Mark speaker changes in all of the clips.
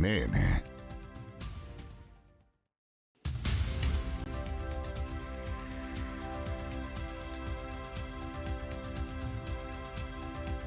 Speaker 1: CNN.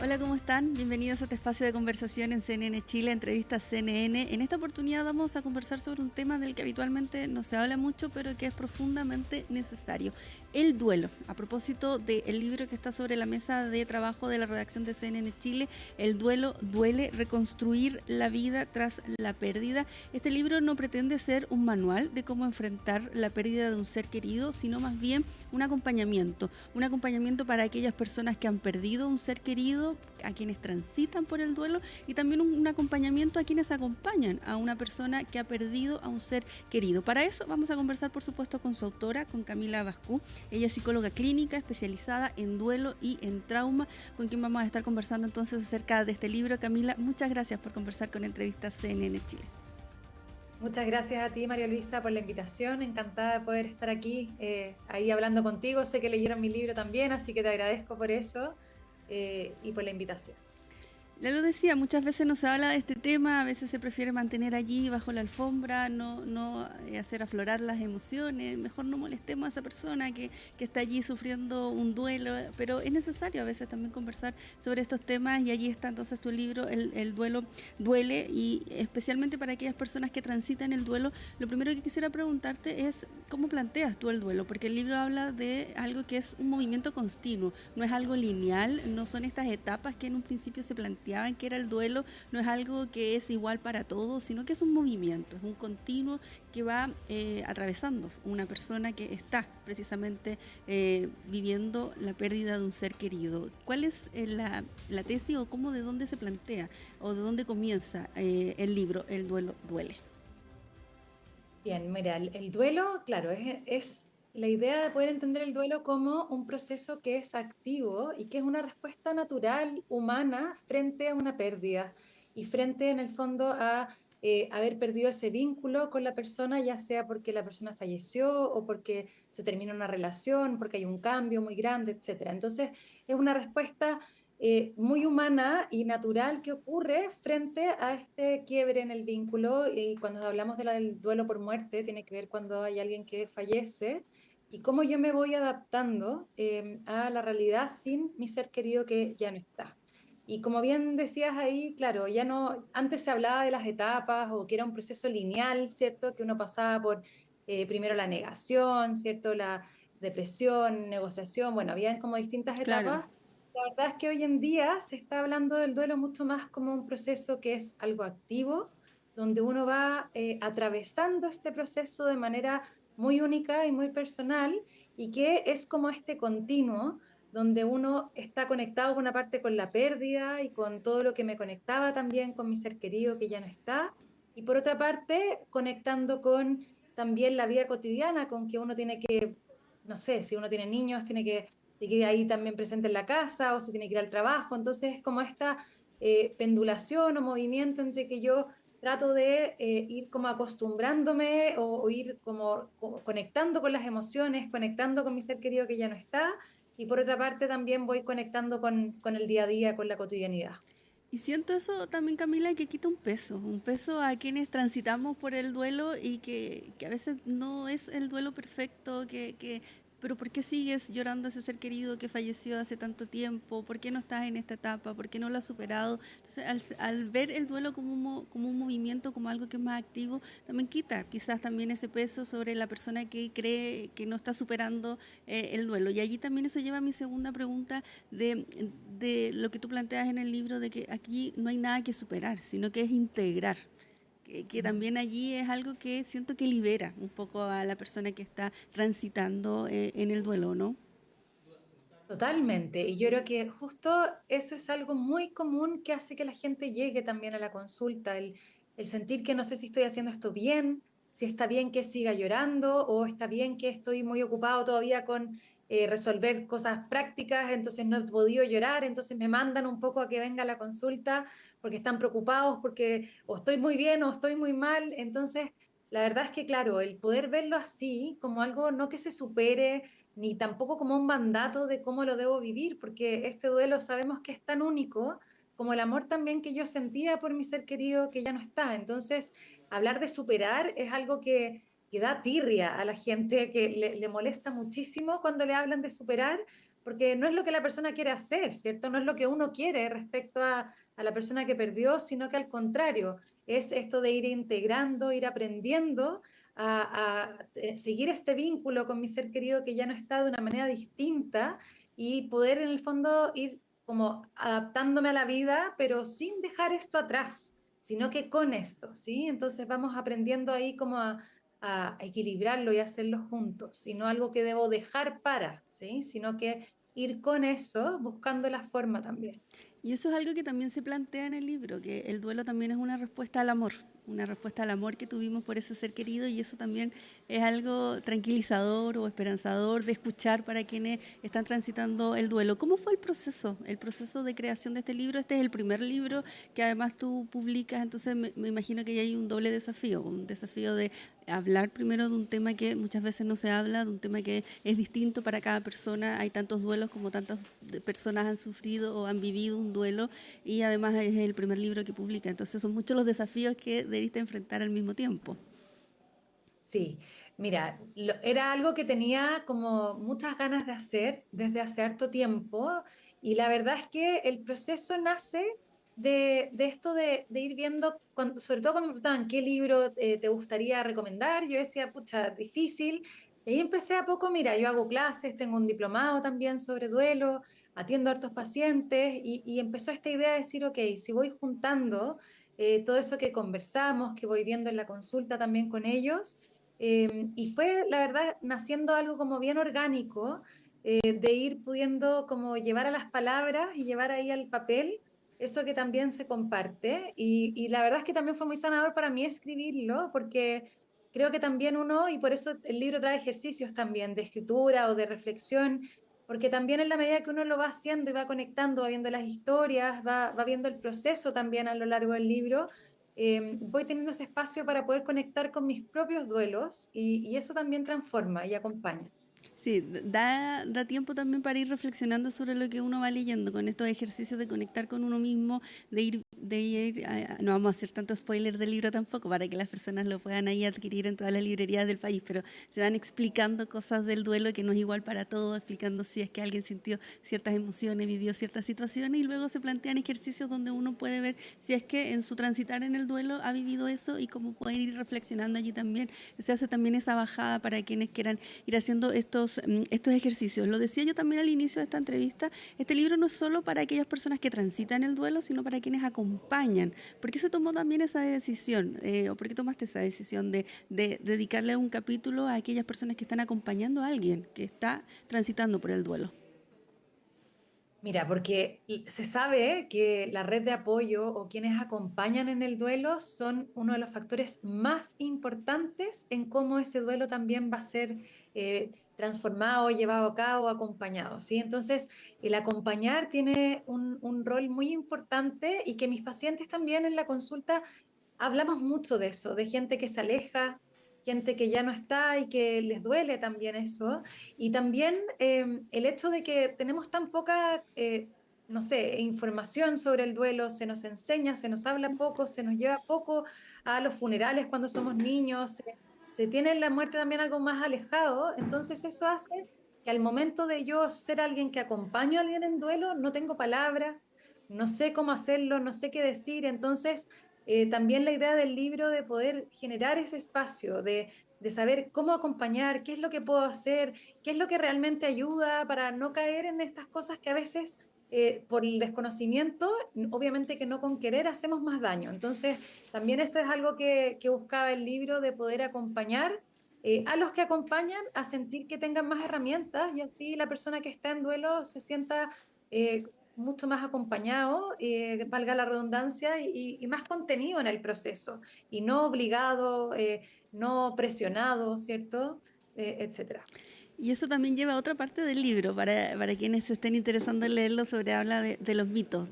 Speaker 2: Hola, ¿cómo están? Bienvenidos a este espacio de conversación en CNN Chile, entrevistas CNN. En esta oportunidad vamos a conversar sobre un tema del que habitualmente no se habla mucho, pero que es profundamente necesario: el duelo. A propósito del libro que está sobre la mesa de trabajo de la redacción de CNN Chile, El duelo duele, reconstruir la vida tras la pérdida. Este libro no pretende ser un manual de cómo enfrentar la pérdida de un ser querido, sino más bien un acompañamiento para aquellas personas que han perdido un ser querido, a quienes transitan por el duelo, y también un acompañamiento a quienes acompañan a una persona que ha perdido a un ser querido. Para eso vamos a conversar, por supuesto, con su autora, con Camila Bascú. Ella es psicóloga clínica especializada en duelo y en trauma, con quien vamos a estar conversando entonces acerca de este libro. Camila, muchas gracias por conversar con Entrevistas CNN Chile.
Speaker 3: Muchas gracias a ti, María Luisa, por la invitación. Encantada de poder estar aquí, ahí hablando contigo. Sé que leyeron mi libro también, así que te agradezco por eso y por la invitación.
Speaker 2: Ya lo decía, muchas veces no se habla de este tema, a veces se prefiere mantener allí bajo la alfombra, no hacer aflorar las emociones, mejor no molestemos a esa persona que está allí sufriendo un duelo, pero es necesario a veces también conversar sobre estos temas, y allí está entonces tu libro, el duelo duele, y especialmente para aquellas personas que transitan el duelo. Lo primero que quisiera preguntarte es cómo planteas tú el duelo, porque el libro habla de algo que es un movimiento continuo, no es algo lineal, no son estas etapas que en un principio se planteaban que era el duelo, no es algo que es igual para todos, sino que es un movimiento, es un continuo que va atravesando una persona que está precisamente viviendo la pérdida de un ser querido. ¿Cuál es la tesis, o cómo, de dónde se plantea o de dónde comienza el libro El duelo duele?
Speaker 3: Bien, mira, el duelo, claro, es la idea de poder entender el duelo como un proceso que es activo y que es una respuesta natural, humana, frente a una pérdida y frente, en el fondo, a haber perdido ese vínculo con la persona, ya sea porque la persona falleció o porque se termina una relación, porque hay un cambio muy grande, etcétera. Entonces, es una respuesta muy humana y natural que ocurre frente a este quiebre en el vínculo. Y cuando hablamos del duelo por muerte, tiene que ver cuando hay alguien que fallece y cómo yo me voy adaptando a la realidad sin mi ser querido que ya no está. Y como bien decías ahí, claro, ya no, antes se hablaba de las etapas o que era un proceso lineal, ¿cierto? Que uno pasaba por primero la negación, ¿cierto? La depresión, negociación, bueno, habían como distintas
Speaker 2: Claro.
Speaker 3: etapas. La verdad es que hoy en día se está hablando del duelo mucho más como un proceso que es algo activo, donde uno va atravesando este proceso de manera muy única y muy personal, y que es como este continuo, donde uno está conectado por una parte con la pérdida y con todo lo que me conectaba también con mi ser querido que ya no está, y por otra parte conectando con también la vida cotidiana, con que uno tiene que, no sé, si uno tiene niños, tiene que seguir ahí también presente en la casa o si tiene que ir al trabajo. Entonces es como esta pendulación o movimiento entre que yo trato de ir como acostumbrándome o ir como conectando con las emociones, conectando con mi ser querido que ya no está, y por otra parte también voy conectando con el día a día, con la cotidianidad.
Speaker 2: Y siento eso también, Camila, que quita un peso a quienes transitamos por el duelo, y que a veces no es el duelo perfecto, pero ¿por qué sigues llorando a ese ser querido que falleció hace tanto tiempo? ¿Por qué no estás en esta etapa? ¿Por qué no lo has superado? Entonces, al ver el duelo como un movimiento, como algo que es más activo, también quita quizás también ese peso sobre la persona que cree que no está superando el duelo. Y allí también eso lleva a mi segunda pregunta de lo que tú planteas en el libro, de que aquí no hay nada que superar, sino que es integrar. Que también allí es algo que siento que libera un poco a la persona que está transitando en el duelo, ¿no?
Speaker 3: Totalmente, y yo creo que justo eso es algo muy común que hace que la gente llegue también a la consulta, el sentir que no sé si estoy haciendo esto bien, si está bien que siga llorando o está bien que estoy muy ocupado todavía con resolver cosas prácticas, entonces no he podido llorar, entonces me mandan un poco a que venga a la consulta porque están preocupados, porque o estoy muy bien o estoy muy mal. Entonces la verdad es que claro, el poder verlo así como algo no que se supere ni tampoco como un mandato de cómo lo debo vivir, porque este duelo sabemos que es tan único como el amor también que yo sentía por mi ser querido que ya no está. Entonces, hablar de superar es algo que da tirria a la gente, que le molesta muchísimo cuando le hablan de superar, porque no es lo que la persona quiere hacer, ¿cierto? No es lo que uno quiere respecto a la persona que perdió, sino que al contrario, es esto de ir integrando, ir aprendiendo a seguir este vínculo con mi ser querido que ya no está de una manera distinta y poder en el fondo ir como adaptándome a la vida, pero sin dejar esto atrás, sino que con esto, ¿sí? Entonces vamos aprendiendo ahí como a equilibrarlo y hacerlo juntos, y no algo que debo dejar para, ¿sí? Sino que ir con eso, buscando la forma también.
Speaker 2: Y eso es algo que también se plantea en el libro, que el duelo también es una respuesta al amor que tuvimos por ese ser querido, y eso también es algo tranquilizador o esperanzador de escuchar para quienes están transitando el duelo. ¿Cómo fue el proceso de creación de este libro? Este es el primer libro que además tú publicas, entonces me imagino que ya hay un doble desafío, un desafío de hablar primero de un tema que muchas veces no se habla, de un tema que es distinto para cada persona. Hay tantos duelos como tantas personas han sufrido o han vivido un duelo, y además es el primer libro que publica. Entonces son muchos los desafíos que debiste enfrentar al mismo tiempo.
Speaker 3: Sí, mira, era algo que tenía como muchas ganas de hacer desde hace harto tiempo, y la verdad es que el proceso nace de esto de ir viendo, sobre todo cuando me preguntaban qué libro te gustaría recomendar, yo decía, pucha, difícil, y ahí empecé a poco, mira, yo hago clases, tengo un diplomado también sobre duelo, atiendo a hartos pacientes, y empezó esta idea de decir, ok, si voy juntando todo eso que conversamos, que voy viendo en la consulta también con ellos, y fue, la verdad, naciendo algo como bien orgánico, de ir pudiendo como llevar a las palabras y llevar ahí al papel eso que también se comparte. Y la verdad es que también fue muy sanador para mí escribirlo, porque creo que también uno, y por eso el libro trae ejercicios también de escritura o de reflexión, porque también en la medida que uno lo va haciendo y va conectando, va viendo las historias, va viendo el proceso también a lo largo del libro, voy teniendo ese espacio para poder conectar con mis propios duelos, y eso también transforma y acompaña.
Speaker 2: Sí, da tiempo también para ir reflexionando sobre lo que uno va leyendo, con estos ejercicios de conectar con uno mismo, no vamos a hacer tanto spoiler del libro tampoco, para que las personas lo puedan ahí adquirir en todas las librerías del país, pero se van explicando cosas del duelo que no es igual para todos, explicando si es que alguien sintió ciertas emociones, vivió ciertas situaciones, y luego se plantean ejercicios donde uno puede ver si es que en su transitar en el duelo ha vivido eso, y cómo poder ir reflexionando allí también. Se hace también esa bajada para quienes quieran ir haciendo estos ejercicios. Lo decía yo también al inicio de esta entrevista, este libro no es solo para aquellas personas que transitan el duelo, sino para quienes acompañan. ¿Por qué se tomó también esa decisión? ¿O por qué tomaste esa decisión de dedicarle un capítulo a aquellas personas que están acompañando a alguien que está transitando por el duelo?
Speaker 3: Mira, porque se sabe que la red de apoyo o quienes acompañan en el duelo son uno de los factores más importantes en cómo ese duelo también va a ser transformado, llevado a cabo, acompañado, ¿sí? Entonces, el acompañar tiene un rol muy importante, y que mis pacientes también en la consulta hablamos mucho de eso, de gente que se aleja, gente que ya no está y que les duele también eso. Y también el hecho de que tenemos tan poca, no sé, información sobre el duelo, se nos enseña, se nos habla poco, se nos lleva poco a los funerales cuando somos niños, se tiene la muerte también algo más alejado. Entonces eso hace que al momento de yo ser alguien que acompaño a alguien en duelo, no tengo palabras, no sé cómo hacerlo, no sé qué decir. Entonces también la idea del libro de poder generar ese espacio, de saber cómo acompañar, qué es lo que puedo hacer, qué es lo que realmente ayuda para no caer en estas cosas que a veces por el desconocimiento, obviamente que no con querer hacemos más daño. Entonces, también eso es algo que buscaba el libro, de poder acompañar a los que acompañan a sentir que tengan más herramientas, y así la persona que está en duelo se sienta eh, mucho más acompañado, valga la redundancia, y más contenido en el proceso, y no obligado, no presionado, ¿cierto? Etcétera.
Speaker 2: Y eso también lleva a otra parte del libro, para quienes se estén interesando en leerlo, habla de los mitos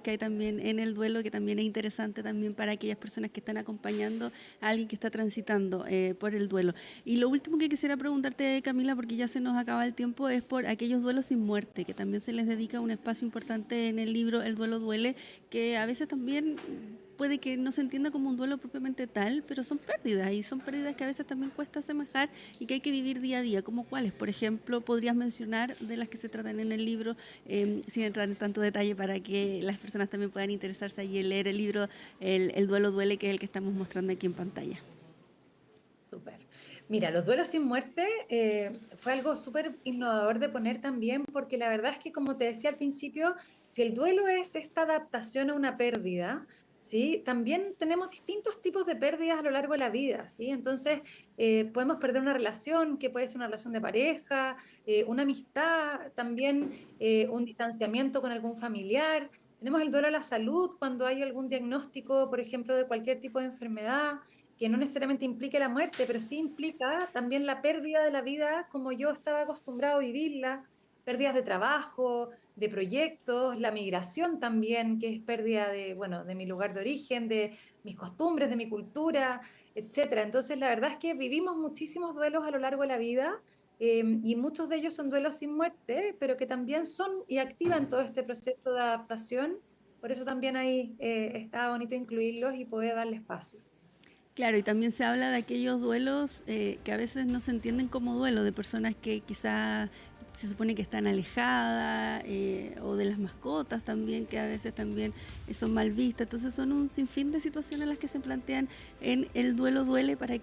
Speaker 2: que hay también en el duelo, que también es interesante también para aquellas personas que están acompañando a alguien que está transitando por el duelo. Y lo último que quisiera preguntarte, Camila, porque ya se nos acaba el tiempo, es por aquellos duelos sin muerte, que también se les dedica un espacio importante en el libro El duelo duele, que a veces también puede que no se entienda como un duelo propiamente tal, pero son pérdidas, y son pérdidas que a veces también cuesta asemejar y que hay que vivir día a día. ¿Como cuáles? Por ejemplo, podrías mencionar de las que se tratan en el libro, sin entrar en tanto detalle, para que las personas también puedan interesarse allí en leer el libro el duelo duele, que es el que estamos mostrando aquí en pantalla.
Speaker 3: Súper. Mira, los duelos sin muerte fue algo súper innovador de poner también, porque la verdad es que, como te decía al principio, si el duelo es esta adaptación a una pérdida, ¿sí? También tenemos distintos tipos de pérdidas a lo largo de la vida, ¿sí? Entonces, podemos perder una relación, que puede ser una relación de pareja, una amistad, también un distanciamiento con algún familiar. Tenemos el duelo a la salud, cuando hay algún diagnóstico, por ejemplo, de cualquier tipo de enfermedad que no necesariamente implique la muerte, pero sí implica también la pérdida de la vida como yo estaba acostumbrado a vivirla, pérdidas de trabajo, de proyectos, la migración también, que es pérdida de, bueno, de mi lugar de origen, de mis costumbres, de mi cultura, etcétera. Entonces, la verdad es que vivimos muchísimos duelos a lo largo de la vida, y muchos de ellos son duelos sin muerte, pero que también son y activan todo este proceso de adaptación. Por eso también ahí está bonito incluirlos y poder darle espacio.
Speaker 2: Claro, y también se habla de aquellos duelos que a veces no se entienden como duelo, de personas que quizás se supone que están alejadas, o de las mascotas también, que a veces también son mal vistas. Entonces son un sinfín de situaciones las que se plantean en El duelo duele, para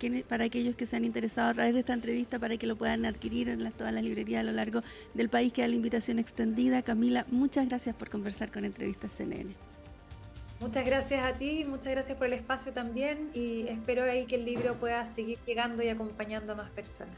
Speaker 2: aquellos que se han interesado a través de esta entrevista, para que lo puedan adquirir en todas las librerías a lo largo del país. Queda la invitación extendida. Camila, muchas gracias por conversar con Entrevistas CNN.
Speaker 3: Muchas gracias a ti, muchas gracias por el espacio también y espero ahí que el libro pueda seguir llegando y acompañando a más personas.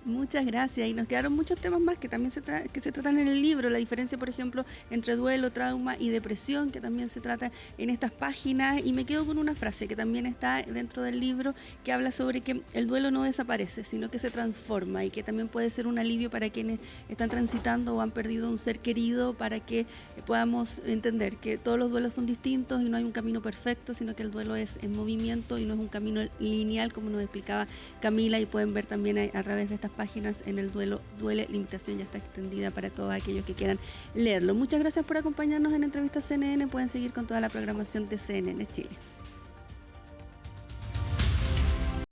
Speaker 2: Muchas gracias. Y nos quedaron muchos temas más que también que se tratan en el libro. La diferencia, por ejemplo, entre duelo, trauma y depresión, que también se trata en estas páginas. Y me quedo con una frase que también está dentro del libro, que habla sobre que el duelo no desaparece, sino que se transforma, y que también puede ser un alivio para quienes están transitando o han perdido un ser querido, para que podamos entender que todos los duelos son distintos y no hay un camino perfecto, sino que el duelo es en movimiento y no es un camino lineal, como nos explicaba Camila. Y pueden ver también a través de estas páginas en El duelo duele. La invitación ya está extendida para todos aquellos que quieran leerlo. Muchas gracias por acompañarnos en Entrevistas CNN. Pueden seguir con toda la programación de CNN Chile.